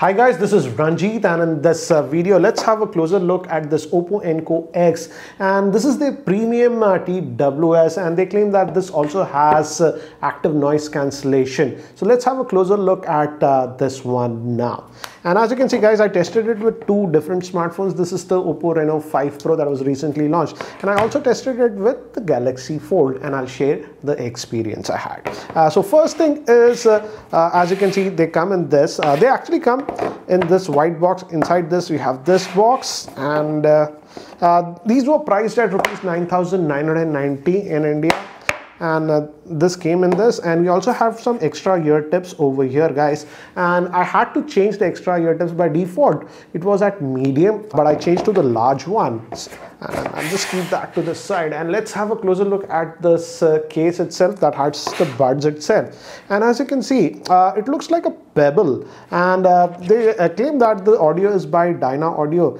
Hi guys, this is Ranjit, and in this video let's have a closer look at this OPPO Enco X, and this is the premium TWS, and they claim that this also has active noise cancellation. So let's have a closer look at this one now. And as you can see guys, I tested it with two different smartphones. This is the OPPO Reno 5 Pro that was recently launched, and I also tested it with the Galaxy Fold, and I'll share the experience I had. So first thing is, as you can see, they come in this. They actually come in this white box. Inside this we have this box, and these were priced at rupees 9,990 in India. And this came in this, and we also have some extra ear tips over here guys, and I had to change the extra ear tips. By default it was at medium, but I changed to the large ones, and I'll just keep that to the side. And let's have a closer look at this case itself that has the buds itself. And as you can see, it looks like a pebble, and they claim that the audio is by Dyna Audio.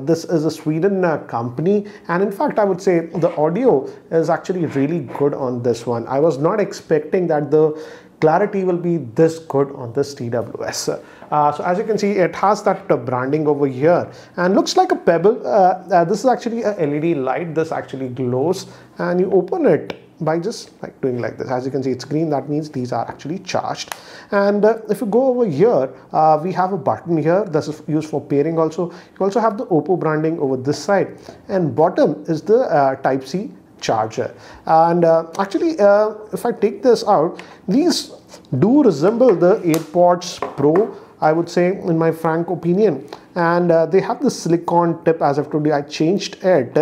This is a Sweden company, and in fact I would say the audio is actually really good on this one. I was not expecting that the clarity will be this good on this TWS. So as you can see, it has that branding over here and looks like a pebble. This is actually a LED light. This actually glows, and you open it by just like doing like this. As you can see, it's green. That means these are actually charged. And if you go over here, we have a button here. This is used for pairing also. You also have the OPPO branding over this side, and bottom is the Type-C charger. And actually, if I take this out, these do resemble the AirPods Pro, I would say, in my frank opinion. And they have the silicone tip. As I've told you, I changed it,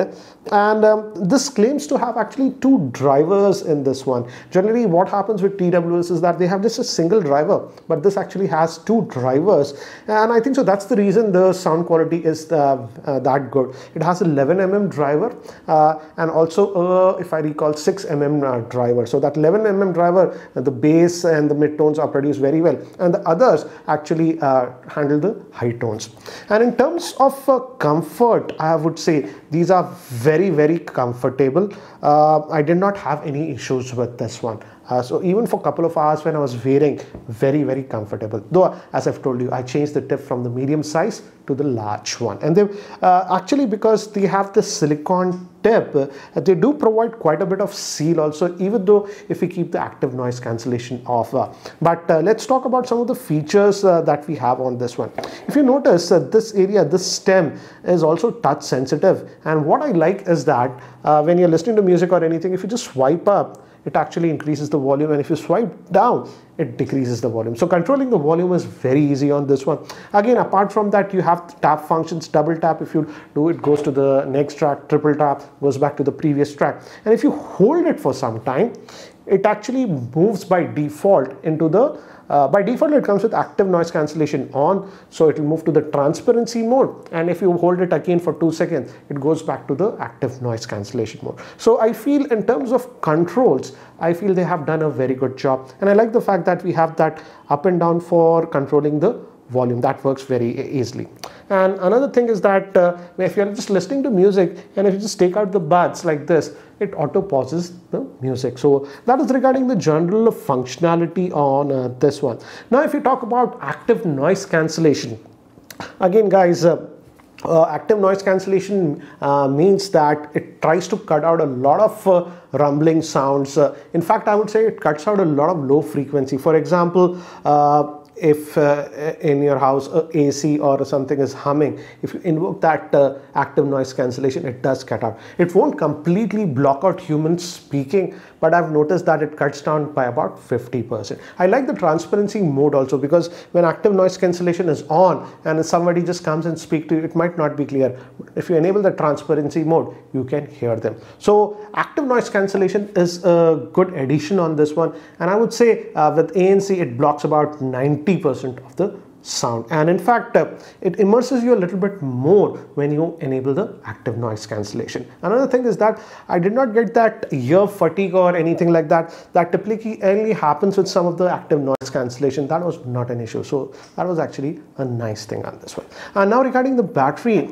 and this claims to have actually two drivers in this one. Generally what happens with TWS is that they have just a single driver, but this actually has two drivers, and I think so that's the reason the sound quality is that good. It has 11mm driver, and also if I recall 6mm driver. So that 11mm driver, the bass and the mid tones are produced very well, and the others actually handle the high tones. And in terms of comfort, I would say these are very comfortable. I did not have any issues with this one. So even for a couple of hours when I was wearing, very comfortable. Though, as I've told you, I changed the tip from the medium size to the large one. And they actually, because they have the silicone tip, they do provide quite a bit of seal also, even though if we keep the active noise cancellation off. But let's talk about some of the features that we have on this one. If you notice, this area, this stem is also touch sensitive. And what I like is that when you're listening to music or anything, if you just swipe up, it actually increases the volume, and if you swipe down, it decreases the volume. So controlling the volume is very easy on this one. Again, apart from that, you have tap functions. Double tap, if you do, it goes to the next track. Triple tap goes back to the previous track. And if you hold it for some time, it actually moves by default into the by default it comes with active noise cancellation on, so it will move to the transparency mode, and if you hold it again for 2 seconds, it goes back to the active noise cancellation mode. So I feel in terms of controls, I feel they have done a very good job, and I like the fact that we have that up and down for controlling the volume. That works very easily. And another thing is that if you're just listening to music, and if you just take out the buds like this, it auto pauses the music. So that is regarding the general functionality on this one. Now if you talk about active noise cancellation, again guys, active noise cancellation means that it tries to cut out a lot of rumbling sounds. In fact, I would say it cuts out a lot of low frequency. For example, if in your house AC or something is humming, if you invoke that active noise cancellation, it does cut out. It won't completely block out human speaking, but I've noticed that it cuts down by about 50%. I like the transparency mode also, because when active noise cancellation is on and somebody just comes and speaks to you, it might not be clear. If you enable the transparency mode, you can hear them. So active noise cancellation is a good addition on this one, and I would say with ANC it blocks about 90% of the sound, and in fact it immerses you a little bit more when you enable the active noise cancellation. Another thing is that I did not get that ear fatigue or anything like that. That typically only happens with some of the active noise cancellation. That was not an issue, so that was actually a nice thing on this one. And now regarding the battery,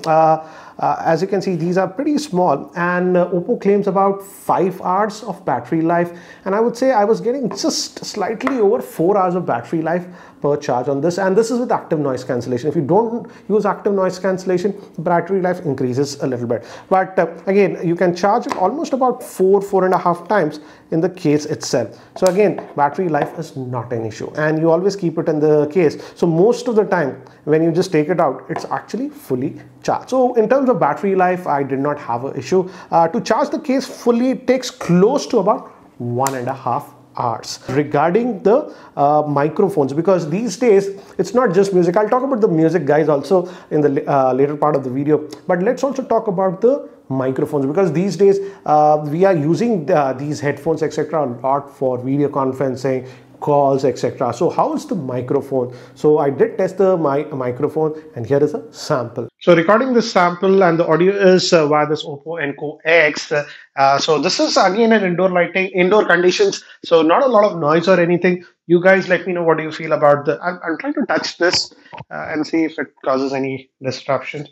as you can see, these are pretty small, and OPPO claims about 5 hours of battery life, and I would say I was getting just slightly over 4 hours of battery life per charge on this, and this is with active noise cancellation. If you don't use active noise cancellation, the battery life increases a little bit. But again, you can charge it almost about 4.5 times in the case itself. So again, battery life is not an issue, and you always keep it in the case. So most of the time when you just take it out, it's actually fully charged. So in terms of battery life, I did not have an issue. To charge the case fully, it takes close to about 1.5 hours. Regarding the microphones, because these days it's not just music. I'll talk about the music, guys, also in the later part of the video, but let's also talk about the microphones, because these days we are using these headphones etc. a lot for video conferencing, calls, etc. So how is the microphone? So I did test the microphone, and here is a sample. So recording this sample, and the audio is via this OPPO Enco X. So this is again an indoor conditions, so not a lot of noise or anything. You guys let me know what do you feel about the, I'm trying to touch this and see if it causes any disruption,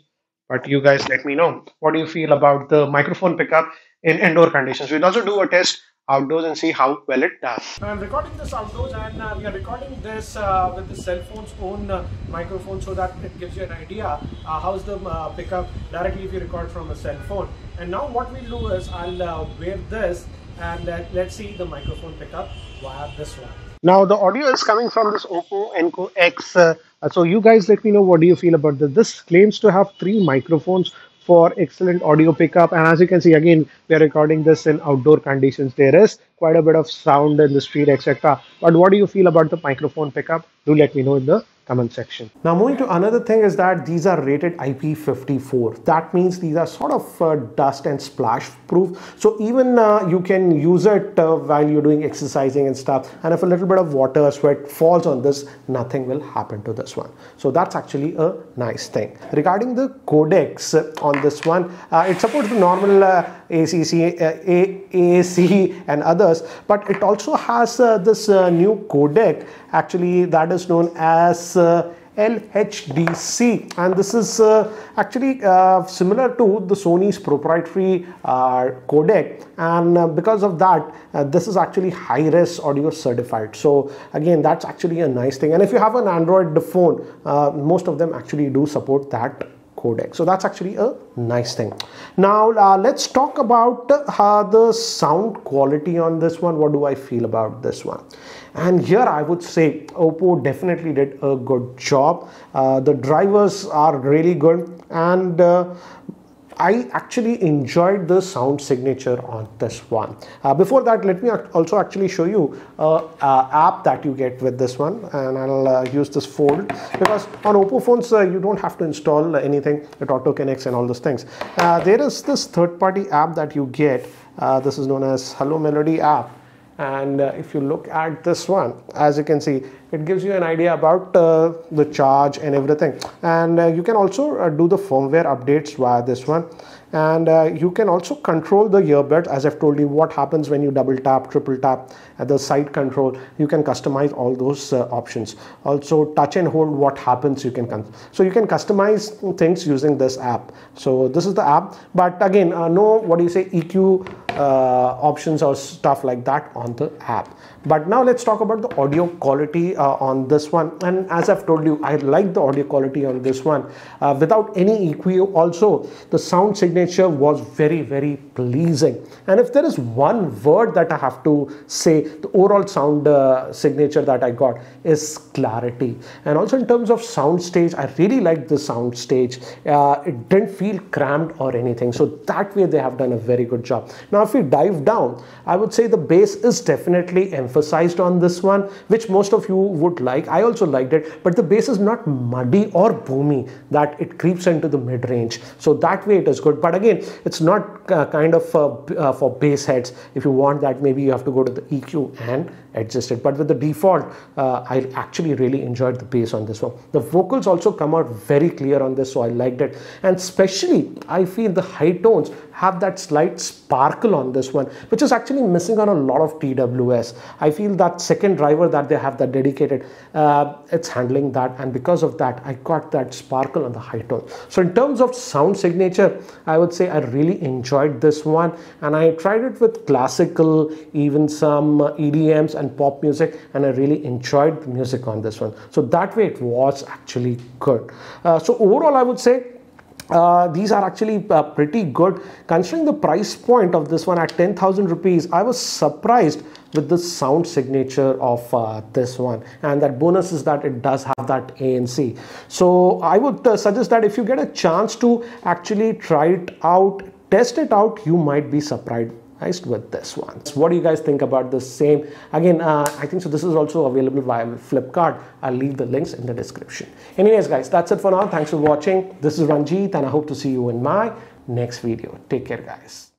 but you guys let me know what do you feel about the microphone pickup in indoor conditions. We'll also do a test outdoors and see how well it does. I'm recording this outdoors, and we are recording this with the cell phone's own microphone, so that it gives you an idea how's the pickup directly if you record from a cell phone. And now what we'll do is I'll wear this, and let's see the microphone pickup via this one. Now the audio is coming from this OPPO Enco X. So you guys let me know what do you feel about this. This claims to have 3 microphones for excellent audio pickup, and as you can see, again, we are recording this in outdoor conditions. There is quite a bit of sound in the street, etc. But what do you feel about the microphone pickup? Do let me know in the comment section. Now moving to another thing is that these are rated IP54. That means these are sort of dust and splash proof. So even you can use it while you're doing exercising and stuff. And if a little bit of water, sweat falls on this, nothing will happen to this one. So that's actually a nice thing. Regarding the codecs on this one, it supports the normal ACC, AAC and others, but it also has this new codec actually that is known as LHDC, and this is actually similar to the Sony's proprietary codec, and because of that this is actually high-res audio certified. So again, that's actually a nice thing, and if you have an Android phone, most of them actually do support that codec. So that's actually a nice thing. Now let's talk about the sound quality on this one. What do I feel about this one? And here I would say OPPO definitely did a good job. The drivers are really good, and I actually enjoyed the sound signature on this one. Before that, let me also actually show you an app that you get with this one, and I'll use this fold, because on OPPO phones you don't have to install anything. It auto connects and all those things. There is this third-party app that you get. This is known as Hello Melody app. And if you look at this one, as you can see, it gives you an idea about the charge and everything. And you can also do the firmware updates via this one. And you can also control the earbuds, as I've told you, what happens when you double tap, triple tap, at the side control. You can customize all those options. Also touch and hold, what happens you can so you can customize things using this app. So this is the app, but again, no, what do you say, EQ options or stuff like that on the app. But now let's talk about the audio quality on this one. And as I've told you, I like the audio quality on this one without any EQ. Also, the sound signature was very, very pleasing. And if there is one word that I have to say, the overall sound signature that I got is clarity. And also in terms of sound stage, I really liked the sound stage. It didn't feel cramped or anything. So that way they have done a very good job. Now, if we dive down, I would say the bass is definitely emphasized on this one, which most of you would like. I also liked it, but the bass is not muddy or boomy that it creeps into the mid-range. So that way it is good. But again, it's not kind of for bass heads. If you want that, maybe you have to go to the EQ and adjust it. But with the default, I actually really enjoyed the bass on this one. The vocals also come out very clear on this, so I liked it. And especially, I feel the high tones have that slight sparkle on this one, which is actually missing on a lot of TWS. I feel that second driver that they have, that dedicated, it's handling that, and because of that, I got that sparkle on the high tone. So in terms of sound signature, I would say I really enjoyed this one, and I tried it with classical, even some EDMs, and pop music, and I really enjoyed the music on this one. So that way it was actually good. So overall I would say these are actually pretty good. Considering the price point of this one at 10,000 rupees, I was surprised with the sound signature of this one, and that bonus is that it does have that ANC. So I would suggest that if you get a chance to actually try it out, test it out, you might be surprised with this one. So what do you guys think about the same? Again, I think so this is also available via Flipkart. I'll leave the links in the description. Anyways guys, that's it for now. Thanks for watching. This is Ranjit and I hope to see you in my next video. Take care guys.